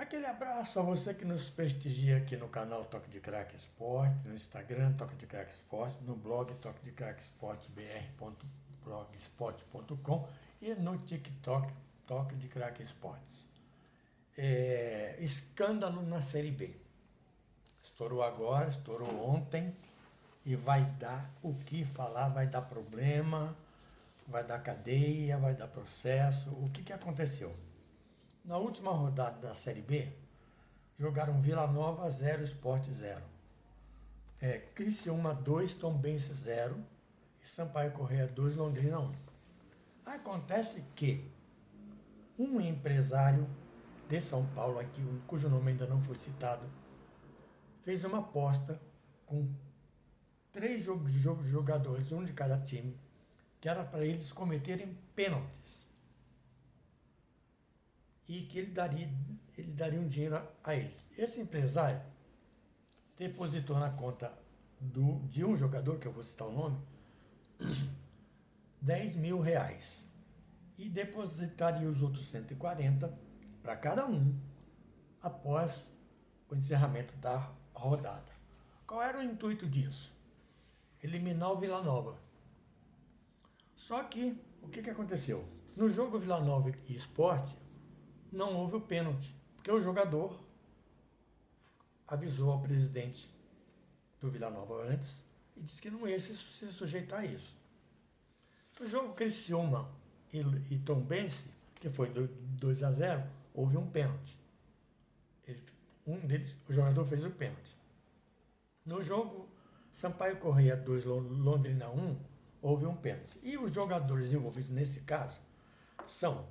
Aquele abraço a você que nos prestigia aqui no canal Toque de Crack Esporte, no Instagram Toque de Crack Esporte, no blog Toque de Crack Esporte br.blogspot.com e no TikTok Toque de Crack Esportes. Escândalo na Série B. Estourou agora, estourou ontem e vai dar o que falar, vai dar problema, vai dar cadeia, vai dar processo. O que aconteceu? Na última rodada da Série B, jogaram Vila Nova 0, Sport 0. Criciúma 2, Tombense 0 e Sampaio Corrêa 2, Londrina 1. Acontece que um empresário de São Paulo, aqui, cujo nome ainda não foi citado, fez uma aposta com 3 jogadores, um de cada time, que era para eles cometerem pênaltis. E que ele daria um dinheiro a eles. Esse empresário depositou na conta de um jogador, que eu vou citar o nome, 10 mil reais. E depositaria os outros 140 para cada um após o encerramento da rodada. Qual era o intuito disso? Eliminar o Vila Nova. Só que, o que aconteceu? No jogo Vila Nova e Sport, não houve o pênalti, porque o jogador avisou ao presidente do Vila Nova antes e disse que não ia se sujeitar a isso. No jogo Criciúma e Tombense, que foi 2-0, houve um pênalti. O jogador fez o pênalti. No jogo Sampaio Corrêa 2, Londrina 1, houve um pênalti. E os jogadores envolvidos nesse caso são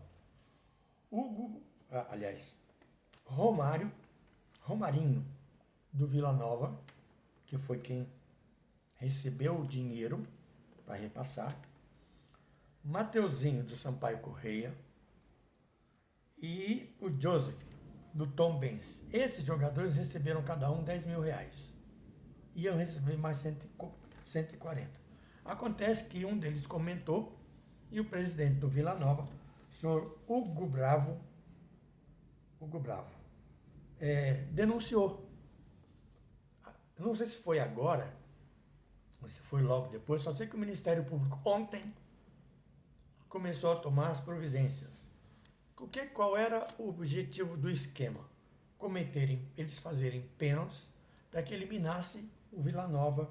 Romarinho, do Vila Nova, que foi quem recebeu o dinheiro para repassar, Mateuzinho, do Sampaio Corrêa, e o Joseph, do Tombense. Esses jogadores receberam cada um 10 mil reais. Iam receber mais 140. Acontece que um deles comentou e o presidente do Vila Nova, o senhor Hugo Bravo, denunciou. Não sei se foi agora, ou se foi logo depois, só sei que o Ministério Público ontem começou a tomar as providências. Qual era o objetivo do esquema? Eles fazerem pênaltis para que eliminasse o Vila Nova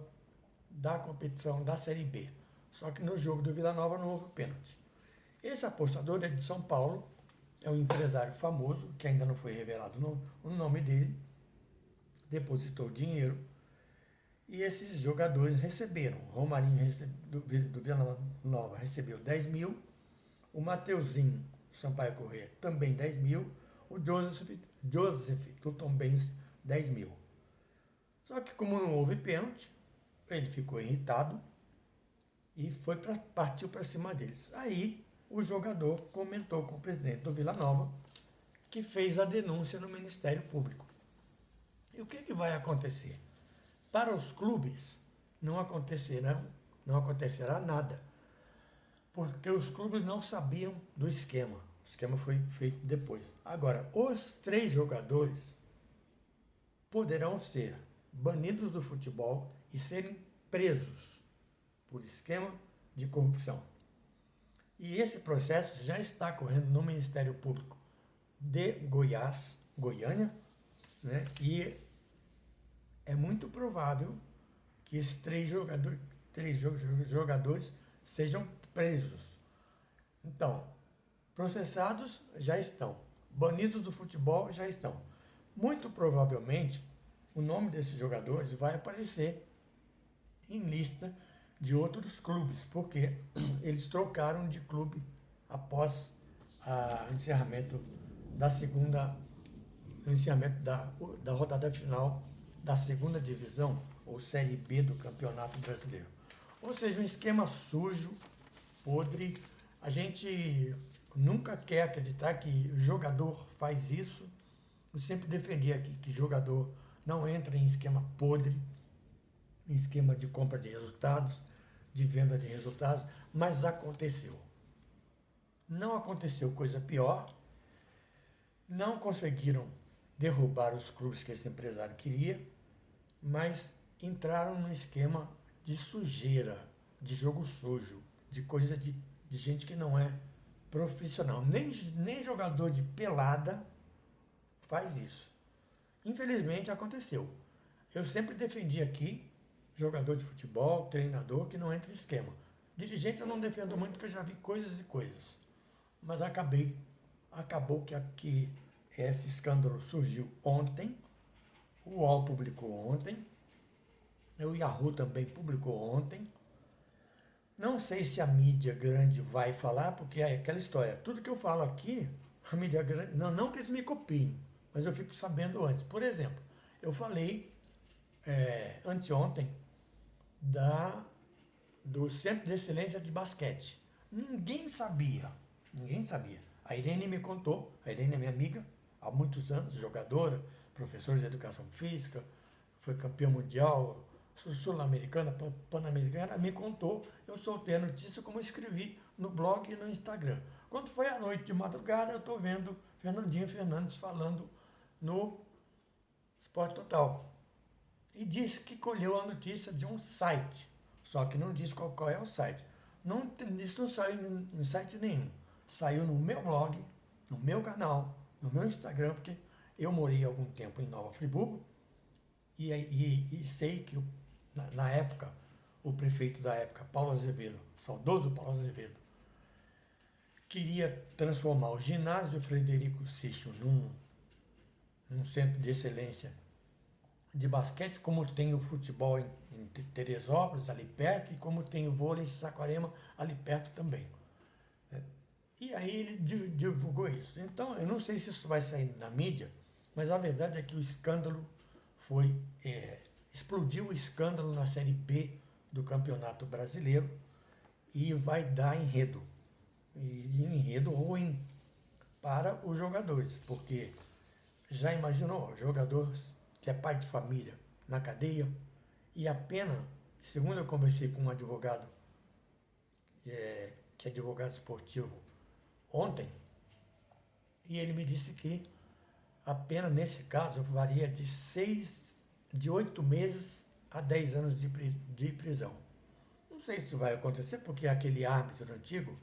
da competição da Série B. Só que no jogo do Vila Nova não houve pênalti. Esse apostador é de São Paulo, é um empresário famoso, que ainda não foi revelado o nome dele, depositou dinheiro e esses jogadores receberam. O Romarinho do Vila Nova recebeu 10 mil, o Mateuzinho do Sampaio Corrêa também 10 mil, o Joseph do Tombense 10 mil. Só que como não houve pênalti, ele ficou irritado e partiu para cima deles. Aí o jogador comentou com o presidente do Vila Nova, que fez a denúncia no Ministério Público. E o que vai acontecer? Para os clubes não acontecerá nada, porque os clubes não sabiam do esquema. O esquema foi feito depois. Agora, os 3 jogadores poderão ser banidos do futebol e serem presos por esquema de corrupção. E esse processo já está correndo no Ministério Público de Goiânia, né? E é muito provável que esses 3 jogadores sejam presos. Então, processados já estão, banidos do futebol já estão. Muito provavelmente, o nome desses jogadores vai aparecer em lista de outros clubes, porque eles trocaram de clube após o encerramento da rodada final da segunda divisão, ou Série B do Campeonato Brasileiro. Ou seja, um esquema sujo, podre. A gente nunca quer acreditar que o jogador faz isso. Eu sempre defendi aqui que jogador não entra em esquema podre, em esquema de compra de resultados, de venda de resultados, mas aconteceu. Não aconteceu coisa pior, não conseguiram derrubar os clubes que esse empresário queria, mas entraram num esquema de sujeira, de jogo sujo, de coisa de gente que não é profissional. Nem jogador de pelada faz isso. Infelizmente aconteceu. Eu sempre defendi aqui jogador de futebol, treinador que não entra em esquema. Dirigente eu não defendo muito porque eu já vi coisas e coisas. Mas acabou que esse escândalo surgiu ontem, o UOL publicou ontem, o Yahoo também publicou ontem. Não sei se a mídia grande vai falar, porque é aquela história. Tudo que eu falo aqui, a mídia grande, não que eles me copiem, mas eu fico sabendo antes. Por exemplo, eu falei anteontem do Centro de Excelência de Basquete. Ninguém sabia, ninguém sabia. A Irene me contou, a Irene é minha amiga, há muitos anos, jogadora, professora de educação física, foi campeã mundial, sul-americana, pan-americana, ela me contou, eu soltei a notícia como escrevi no blog e no Instagram. Quando foi à noite de madrugada, eu estou vendo Fernandinho Fernandes falando no Esporte Total. E disse que colheu a notícia de um site, só que não disse qual é o site. Isso não saiu em site nenhum. Saiu no meu blog, no meu canal, no meu Instagram, porque eu morei algum tempo em Nova Friburgo e sei que na época, o prefeito da época, Paulo Azevedo, saudoso Paulo Azevedo, queria transformar o ginásio Frederico Sicho num centro de excelência de basquete, como tem o futebol em Teresópolis, ali perto, e como tem o vôlei em Saquarema, ali perto também. E aí ele divulgou isso. Então, eu não sei se isso vai sair na mídia, mas a verdade é que o escândalo explodiu o escândalo na Série B do Campeonato Brasileiro e vai dar enredo. E enredo ruim para os jogadores, porque já imaginou, jogador que é pai de família na cadeia, e a pena, segundo eu conversei com um advogado, que é advogado esportivo, ontem, e ele me disse que a pena nesse caso varia de 8 meses a 10 anos de prisão. Não sei se isso vai acontecer, porque aquele árbitro antigo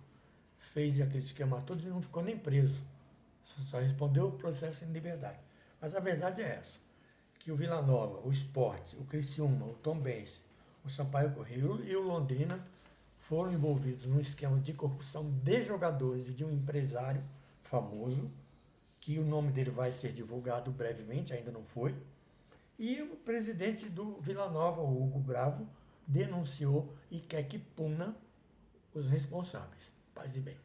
fez aquele esquema todo e não ficou nem preso. Só respondeu o processo em liberdade. Mas a verdade é essa, que o Vila Nova, o Sport, o Criciúma, o Tombense, o Sampaio Corrêa e o Londrina foram envolvidos num esquema de corrupção de jogadores e de um empresário famoso, que o nome dele vai ser divulgado brevemente, ainda não foi. E o presidente do Vila Nova, o Hugo Bravo, denunciou e quer que puna os responsáveis. Paz e bem.